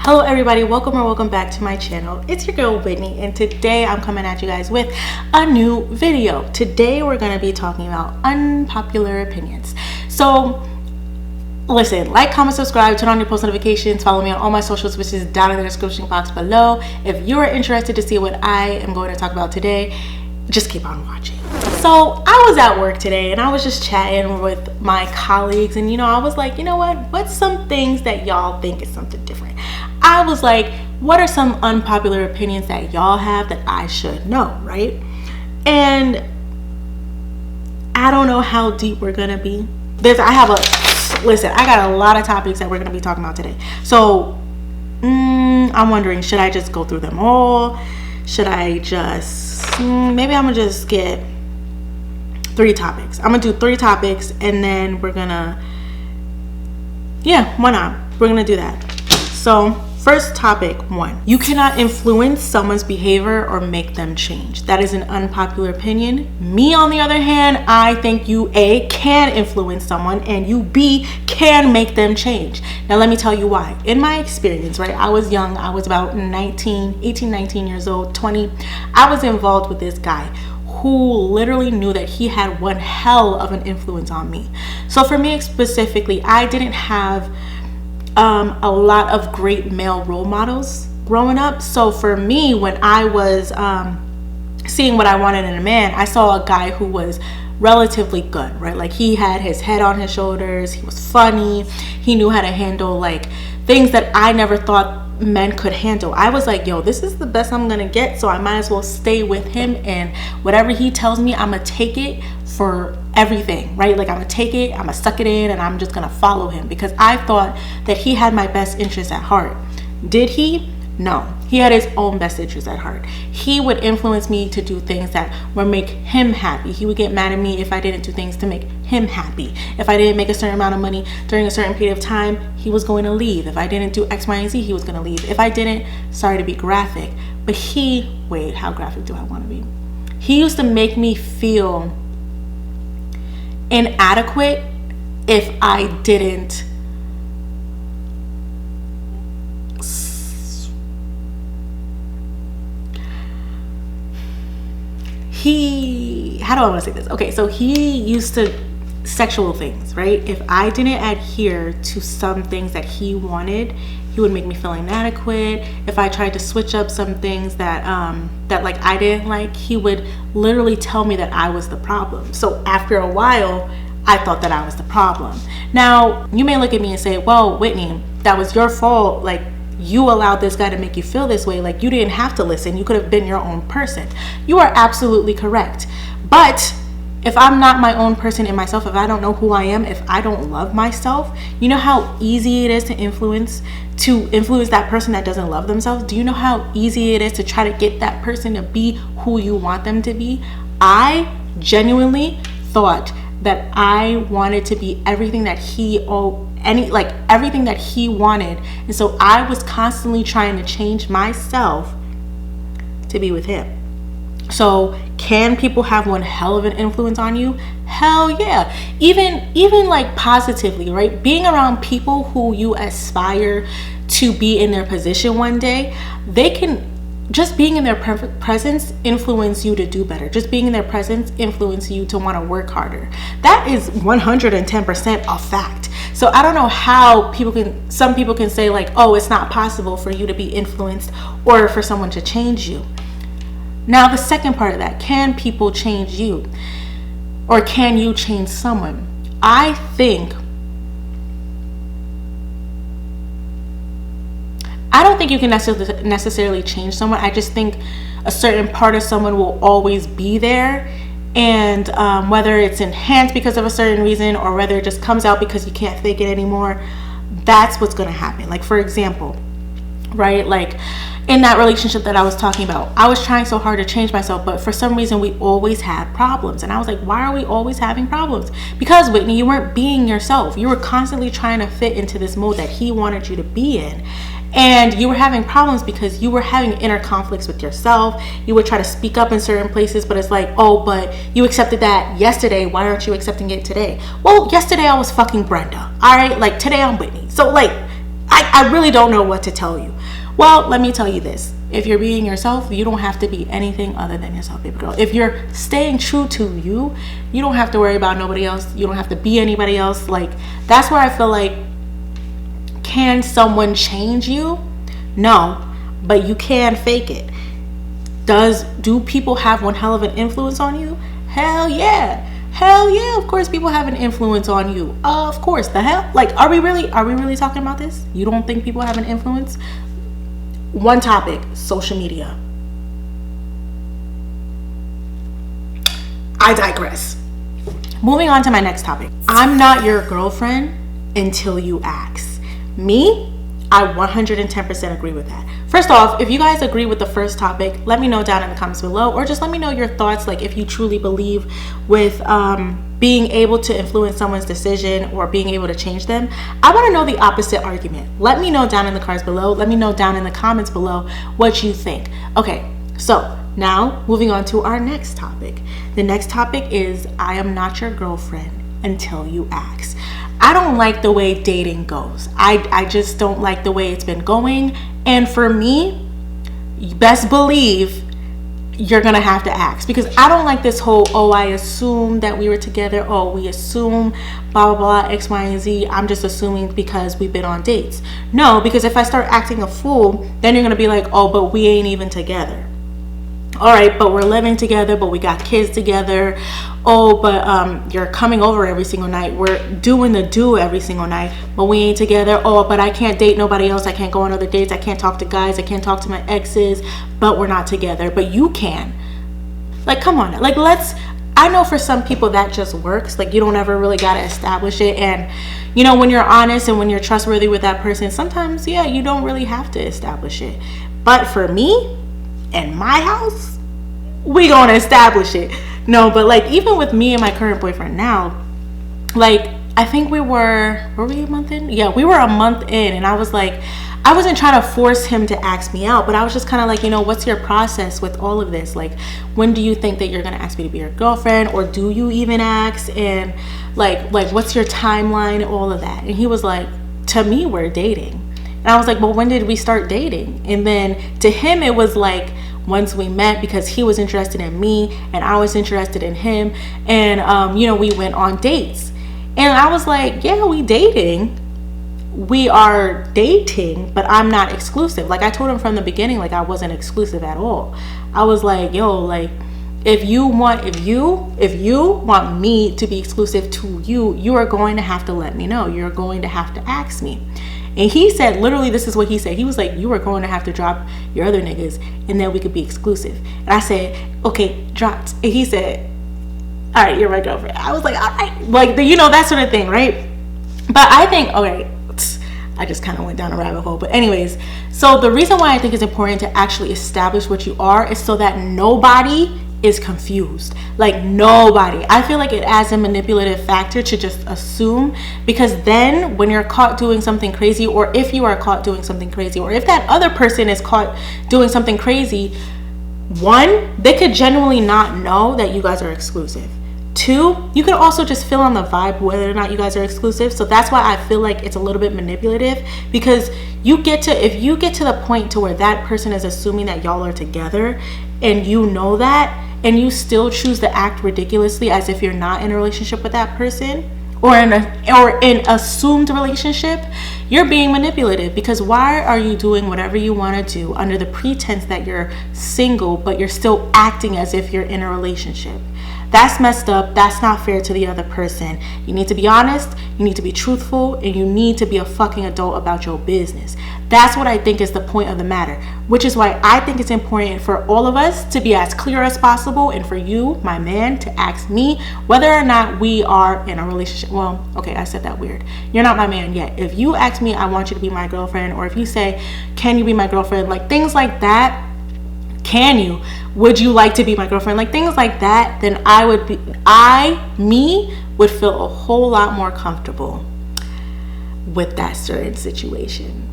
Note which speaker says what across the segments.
Speaker 1: Hello everybody, welcome back to my channel. It's your girl Whitney, and today I'm coming at you guys with a new video. Today we're going to be talking about unpopular opinions. So listen, like, comment, subscribe, turn on your post notifications, follow me on all my socials, which is down in the description box below. If you are interested to see what I am going to talk about today, just keep on watching. So I was at work today and I was just chatting with my colleagues, and I was like, you know what's some things that y'all think is something different? I was like, what are some unpopular opinions that y'all have that I should know, right? And I don't know how deep we're gonna be. I got a lot of topics that we're gonna be talking about today. So I'm wondering, should I just go through them all? Should I just, maybe I'm gonna just get 3 topics. I'm gonna do 3 topics and then we're gonna, why not? We're gonna do that. So first topic 1, you cannot influence someone's behavior or make them change. That is an unpopular opinion. Me, on the other hand, I think you A, can influence someone, and you B, can make them change. Now let me tell you why. In my experience, right, I was young. I was about 18, 19 years old, 20. I was involved with this guy who literally knew that he had one hell of an influence on me. So for me specifically, I didn't have a lot of great male role models growing up. So for me, when I was seeing what I wanted in a man, I saw a guy who was relatively good, right? Like, he had his head on his shoulders, he was funny, he knew how to handle like things that I never thought men could handle. I was like, yo, this is the best I'm gonna get, so I might as well stay with him, and whatever he tells me, I'm gonna take it for everything, right? Like, I'm gonna take it, I'm gonna suck it in, and I'm just gonna follow him because I thought that he had my best interests at heart. Did he? No, he had his own best interests at heart. He would influence me to do things that would make him happy. He would get mad at me if I didn't do things to make him happy. If I didn't make a certain amount of money during a certain period of time, he was going to leave. If I didn't do X, Y, and Z, he was going to leave. If I didn't, sorry to be graphic, but wait, how graphic do I want to be? He used to make me feel inadequate if I didn't how do I want to say this? Okay, so he used to sexual things, right? If I didn't adhere to some things that he wanted, he would make me feel inadequate. If I tried to switch up some things that like I didn't like, he would literally tell me that I was the problem. So after a while, I thought that I was the problem. Now, you may look at me and say, well, Whitney, that was your fault. Like, you allowed this guy to make you feel this way. Like, you didn't have to listen. You could have been your own person. You are absolutely correct. But if I'm not my own person in myself, if I don't know who I am, if I don't love myself, you know how easy it is to influence that person that doesn't love themselves? Do you know how easy it is to try to get that person to be who you want them to be? I genuinely thought that I wanted to be everything that everything that he wanted, and so I was constantly trying to change myself to be with him. So can people have one hell of an influence on you? Hell yeah. Even like positively, right? Being around people who you aspire to be in their position one day, they can, just being in their presence, influence you to do better. Just being in their presence influence you to want to work harder. That is 110% a fact. So I don't know how some people can say like, oh, it's not possible for you to be influenced or for someone to change you. Now, the second part of that, can people change you? Or can you change someone? I don't think you can necessarily change someone. I just think a certain part of someone will always be there, and whether it's enhanced because of a certain reason or whether it just comes out because you can't fake it anymore, that's what's going to happen. Like, for example, right, like in that relationship that I was talking about, I was trying so hard to change myself, but for some reason we always had problems. And I was like, why are we always having problems? Because, Whitney, you weren't being yourself. You were constantly trying to fit into this mode that he wanted you to be in. And you were having problems because you were having inner conflicts with yourself. You would try to speak up in certain places, but it's like, oh, but you accepted that yesterday. Why aren't you accepting it today? Well, yesterday I was fucking Brenda. All right. Like, today I'm Whitney. So like, I really don't know what to tell you. Well, let me tell you this. If you're being yourself, you don't have to be anything other than yourself, baby girl. If you're staying true to you, you don't have to worry about nobody else. You don't have to be anybody else. Like, that's where I feel like, can someone change you? No, but you can fake it. Do people have one hell of an influence on you? Hell yeah. Hell yeah, of course people have an influence on you. Of course, the hell? Like, are we really talking about this? You don't think people have an influence? One topic, social media. I digress. Moving on to my next topic. I'm not your girlfriend until you ask. Me, I 110% agree with that. First off, if you guys agree with the first topic, let me know down in the comments below, or just let me know your thoughts, like if you truly believe with being able to influence someone's decision or being able to change them. I want to know the opposite argument. Let me know down in the cards below. Let me know down in the comments below what you think. Okay, so now moving on to our next topic. The next topic is, I am not your girlfriend until you ask. I don't like the way dating goes. I just don't like the way it's been going. And for me, you best believe you're gonna have to ask, because I don't like this whole, oh, I assume that we were together, oh, we assume blah blah blah, X, Y, and Z. I'm just assuming because we've been on dates. No, because if I start acting a fool, then you're gonna be like, oh, but we ain't even together. All right, but we're living together, but we got kids together. Oh, but you're coming over every single night. We're doing the do every single night, but we ain't together. Oh, but I can't date nobody else. I can't go on other dates. I can't talk to guys. I can't talk to my exes, but we're not together. But you can. Like, come on. Like, I know for some people that just works. Like, you don't ever really got to establish it. And, you know, when you're honest and when you're trustworthy with that person, sometimes, yeah, you don't really have to establish it. But for me, in my house, we gonna establish it. No, but like, even with me and my current boyfriend now, like, I think were we a month in? Yeah, we were a month in, and I was like, I wasn't trying to force him to ask me out, but I was just kind of like, you know, what's your process with all of this? Like, when do you think that you're gonna ask me to be your girlfriend, or do you even ask? And like what's your timeline, all of that? And he was like, to me, we're dating. And I was like, well, when did we start dating? And then to him, it was like, once we met, because he was interested in me and I was interested in him. And, you know, we went on dates. And I was like, yeah, we dating. We are dating, but I'm not exclusive. Like, I told him from the beginning, like, I wasn't exclusive at all. I was like, yo, like, if you want me to be exclusive to you, you are going to have to let me know. You're going to have to ask me. And he said, literally, this is what he said. He was like, you are going to have to drop your other niggas, and then we could be exclusive. And I said, okay, dropped. And he said, all right, you're my girlfriend. I was like, all right. Like, you know, that sort of thing, right? But I think, okay, I just kind of went down a rabbit hole. But anyways, so the reason why I think it's important to actually establish what you are is so that nobody is confused. Like, nobody. I feel like it adds a manipulative factor to just assume, because then when you're caught doing something crazy, or if you are caught doing something crazy, or if that other person is caught doing something crazy, one, they could genuinely not know that you guys are exclusive. Two, you could also just feel on the vibe whether or not you guys are exclusive. So that's why I feel like it's a little bit manipulative, because if you get to the point to where that person is assuming that y'all are together, and you know that, and you still choose to act ridiculously as if you're not in a relationship with that person, or in an assumed relationship, you're being manipulative. Because why are you doing whatever you want to do under the pretense that you're single, but you're still acting as if you're in a relationship? That's messed up. That's not fair to the other person. You need to be honest, you need to be truthful, and you need to be a fucking adult about your business. That's what I think is the point of the matter, which is why I think it's important for all of us to be as clear as possible, and for you, my man, to ask me whether or not we are in a relationship. Well, okay, I said that weird. You're not my man yet. If you ask me, I want you to be my girlfriend, or if you say, can you be my girlfriend? Like, things like that. Can you? Would you like to be my girlfriend? Like, things like that, then I would feel a whole lot more comfortable with that certain situation.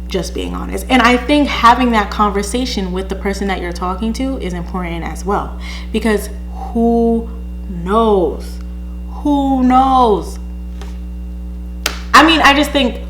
Speaker 1: Just being honest. And I think having that conversation with the person that you're talking to is important as well, because who knows? Who knows? I mean, I just think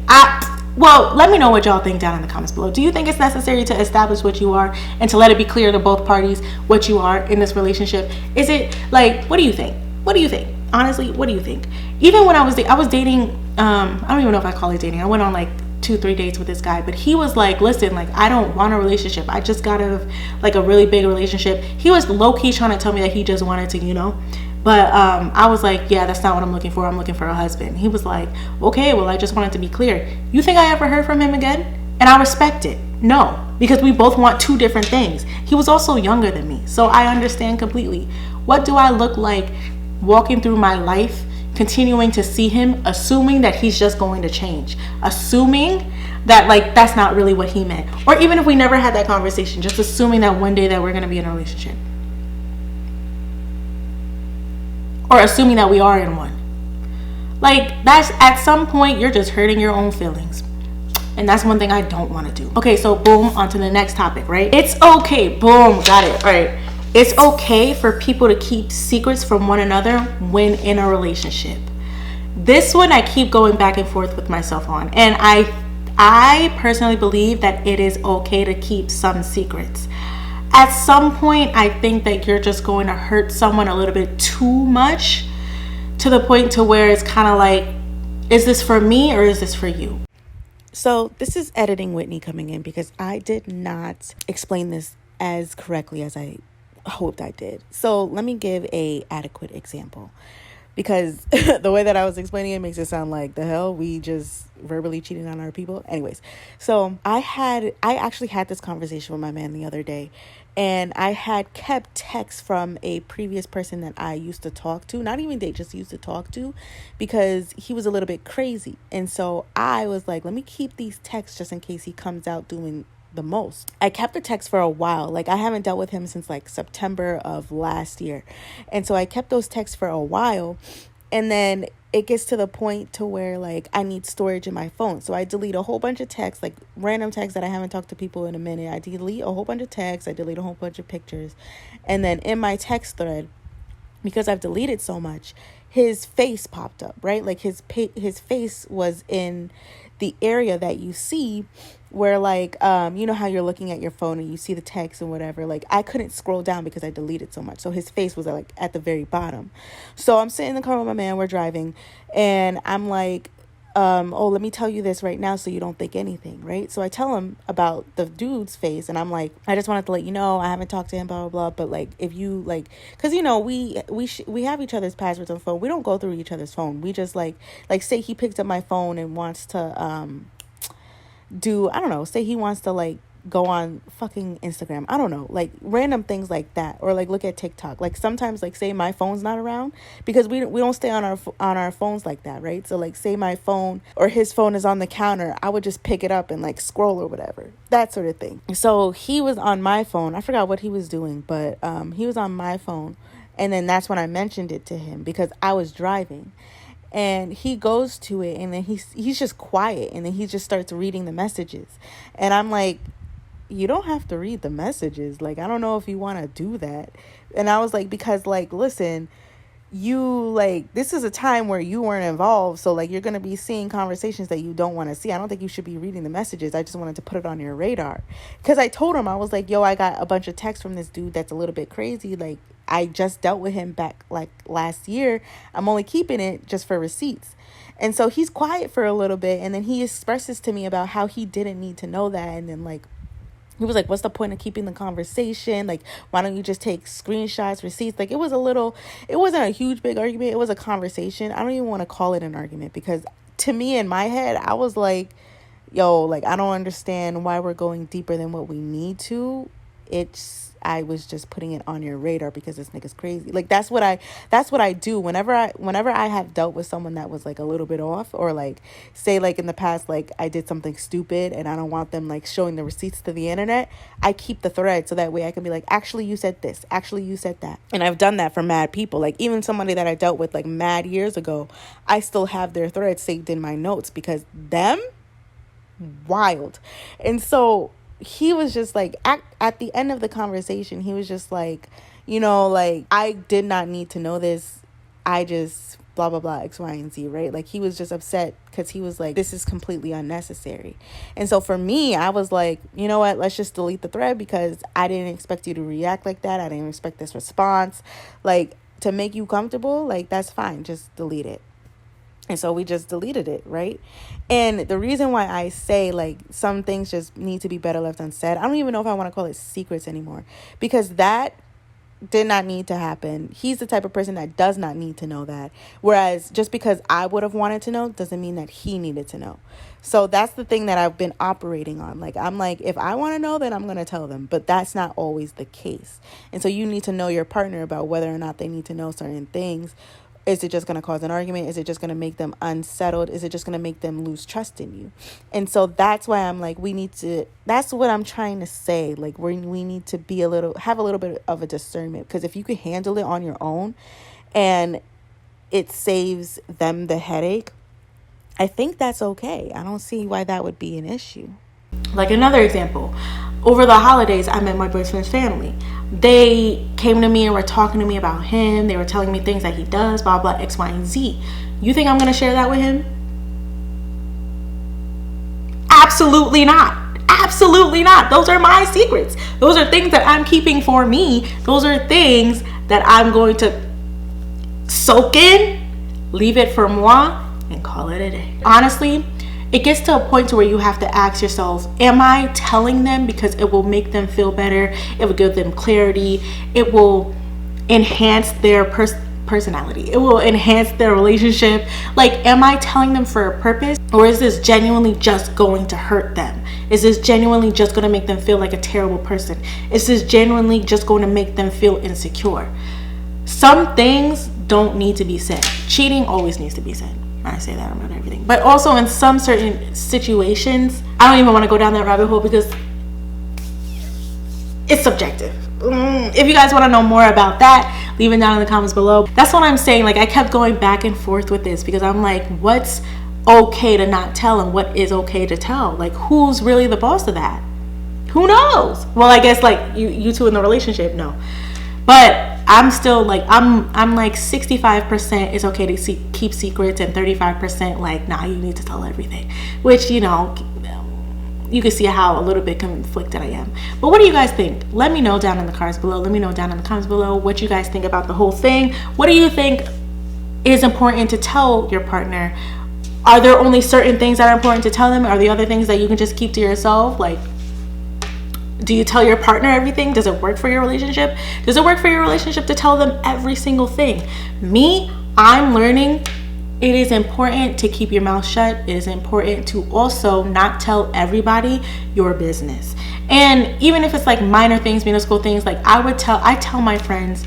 Speaker 1: Well, let me know what y'all think down in the comments below. Do you think it's necessary to establish what you are and to let it be clear to both parties what you are in this relationship? Is it like, what do you think? What do you think? Honestly, what do you think? Even when I was dating, I don't even know if I call it dating. I went on like 2-3 dates with this guy, but he was like, listen, like, I don't want a relationship. I just got out of like a really big relationship. He was low-key trying to tell me that he just wanted to, but I was like, yeah, that's not what I'm looking for. I'm looking for a husband. He was like, okay, well, I just wanted to be clear. You think I ever heard from him again? And I respect it. No, because we both want two different things. He was also younger than me, so I understand completely. What do I look like walking through my life, continuing to see him, assuming that he's just going to change, assuming that like that's not really what he meant, or even if we never had that conversation, just assuming that one day that we're going to be in a relationship, or assuming that we are in one. Like, that's, at some point you're just hurting your own feelings, and that's one thing I don't want to do. Okay, so boom, on to the next topic, right? It's okay, boom, got it. All right, it's okay for people to keep secrets from one another when in a relationship. This one I keep going back and forth with myself on, and I personally believe that it is okay to keep some secrets. At some point, I think that you're just going to hurt someone a little bit too much, to the point to where it's kind of like, is this for me or is this for you? So this is editing Whitney coming in, because I did not explain this as correctly as I hoped I did. So let me give a adequate example, because the way that I was explaining it makes it sound like, the hell, we just verbally cheating on our people. Anyways, so I actually had this conversation with my man the other day, and I had kept texts from a previous person that I used to talk to, not even date, just used to talk to, because he was a little bit crazy. And so I was like, let me keep these texts just in case he comes out doing the most. I kept the text for a while. Like, I haven't dealt with him since like September of last year. And so I kept those texts for a while. And then it gets to the point to where like I need storage in my phone. So I delete a whole bunch of texts, like random texts that I haven't talked to people in a minute. I delete a whole bunch of texts. I delete a whole bunch of pictures. And then in my text thread, because I've deleted so much, his face popped up, right? Like his face was in the area that you see where like, you know how you're looking at your phone and you see the text and whatever. Like, I couldn't scroll down because I deleted so much. So his face was like at the very bottom. So I'm sitting in the car with my man, we're driving, and I'm like, oh, let me tell you this right now so you don't think anything, right? So I tell him about the dude's face, and I'm like, I just wanted to let you know I haven't talked to him, blah, blah, blah, but like, if you like, because we have each other's passwords on phone. We don't go through each other's phone. We just like say he picked up my phone and wants to I don't know, say he wants to like go on fucking Instagram, I don't know, like random things like that, or like look at TikTok. Like sometimes, like say my phone's not around, because we don't stay on our phones like that, right? So like say my phone or his phone is on the counter, I would just pick it up and like scroll or whatever, that sort of thing. So he was on my phone, I forgot what he was doing, but he was on my phone, and then that's when I mentioned it to him because I was driving. And he goes to it, and then he's just quiet, and then he just starts reading the messages. And I'm like, you don't have to read the messages. Like, I don't know if you want to do that. And I was like, because like, listen, you like, this is a time where you weren't involved. So like, you're going to be seeing conversations that you don't want to see. I don't think you should be reading the messages. I just wanted to put it on your radar. Because I told him, I was like, yo, I got a bunch of texts from this dude that's a little bit crazy. Like, I just dealt with him back like last year. I'm only keeping it just for receipts. And so he's quiet for a little bit, and then he expresses to me about how he didn't need to know that. And then like, he was like, what's the point of keeping the conversation? Like, why don't you just take screenshots, receipts? Like, it wasn't a huge, big argument. It was a conversation. I don't even want to call it an argument, because to me, in my head, I was like, yo, like, I don't understand why we're going deeper than what we need to. I was just putting it on your radar because this nigga's crazy. Like, that's what I do whenever I have dealt with someone that was like a little bit off, or like say like in the past, like I did something stupid and I don't want them like showing the receipts to the internet. I keep the thread so that way I can be like, actually you said this, actually you said that. And I've done that for mad people. Like even somebody that I dealt with like mad years ago, I still have their thread saved in my notes, because them wild. And so he was just like, at the end of the conversation, he was just like, you know, like, I did not need to know this. I just
Speaker 2: blah blah blah X, Y, and Z, right? Like he was just upset because he was like, this is completely unnecessary. And so for me, I was like, you know what, let's just delete the thread, because I didn't expect you to react like that. I didn't expect this response. Like, to make you comfortable, like, that's fine, just delete it. And so we just deleted it, right? And the reason why I say, like, some things just need to be better left unsaid, I don't even know if I want to call it secrets anymore, because that did not need to happen. He's the type of person that does not need to know that. Whereas just because I would have wanted to know doesn't mean that he needed to know. So that's the thing that I've been operating on. Like, I'm like, if I want to know, then I'm going to tell them. But that's not always the case. And so you need to know your partner about whether or not they need to know certain things. Is it just going to cause an argument? Is it just going to make them unsettled? Is it just going to make them lose trust in you? And so that's why I'm like, that's what I'm trying to say. Like, we need to have a little bit of a discernment, because if you can handle it on your own and it saves them the headache, I think that's okay. I don't see why that would be an issue.
Speaker 1: Like, another example, over the holidays, I met my boyfriend's family. They came to me and were talking to me about him. They were telling me things that he does, blah, blah, X, Y, and Z. You think I'm going to share that with him? Absolutely not. Absolutely not. Those are my secrets. Those are things that I'm keeping for me. Those are things that I'm going to soak in, leave it for moi, and call it a day. Honestly, it gets to a point to where you have to ask yourself, am I telling them because it will make them feel better? It will give them clarity. It will enhance their personality. It will enhance their relationship. Like, am I telling them for a purpose? Or is this genuinely just going to hurt them? Is this genuinely just going to make them feel like a terrible person? Is this genuinely just going to make them feel insecure? Some things don't need to be said. Cheating always needs to be said. I say that about everything. But also in some certain situations, I don't even want to go down that rabbit hole because it's subjective. If you guys want to know more about that, leave it down in the comments below. That's what I'm saying. Like, I kept going back and forth with this because I'm like, what's okay to not tell and what is okay to tell? Like, who's really the boss of that? Who knows? Well, I guess like you two in the relationship, no. But I'm still like, I'm like 65% it's okay to keep secrets, and 35% like, nah, you need to tell everything. Which, you know, you can see how a little bit conflicted I am. But what do you guys think? Let me know down in the cards below. Let me know down in the comments below what you guys think about the whole thing. What do you think is important to tell your partner? Are there only certain things that are important to tell them? Are there other things that you can just keep to yourself? Like, do you tell your partner everything? Does it work for your relationship? Does it work for your relationship to tell them every single thing? Me, I'm learning it is important to keep your mouth shut. It is important to also not tell everybody your business. And even if it's like minor things, minuscule things, like I tell my friends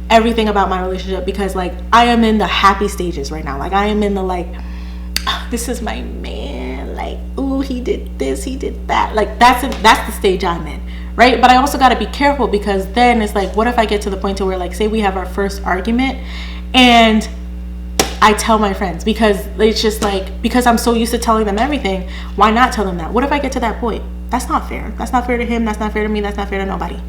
Speaker 1: everything about my relationship, because like I am in the happy stages right now. Like, I am in the like, oh, this is my man, like, ooh, he did this, he did that. Like, that's the stage I'm in, right? But I also got to be careful, because then it's like, what if I get to the point to where, like, say we have our first argument and I tell my friends, because it's just like, because I'm so used to telling them everything, why not tell them that? What if I get to that point? That's not fair. That's not fair to him. That's not fair to me. That's not fair to nobody.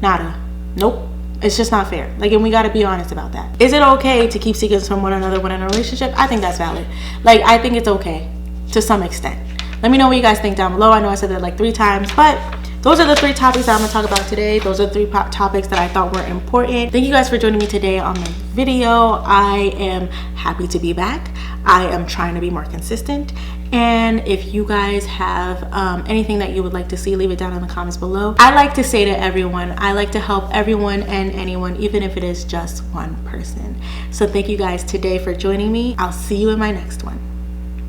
Speaker 1: Nada. Nope. It's just not fair. Like, and we got to be honest about that. Is it okay to keep secrets from one another when in a relationship? I think that's valid. Like, I think it's okay to some extent. Let me know what you guys think down below. I know I said that like 3 times, but those are the 3 topics that I'm going to talk about today. Those are the 3 topics that I thought were important. Thank you guys for joining me today on the video. I am happy to be back. I am trying to be more consistent. And if you guys have anything that you would like to see, leave it down in the comments below. I like to say to everyone, I like to help everyone and anyone, even if it is just one person. So thank you guys today for joining me. I'll see you in my next one.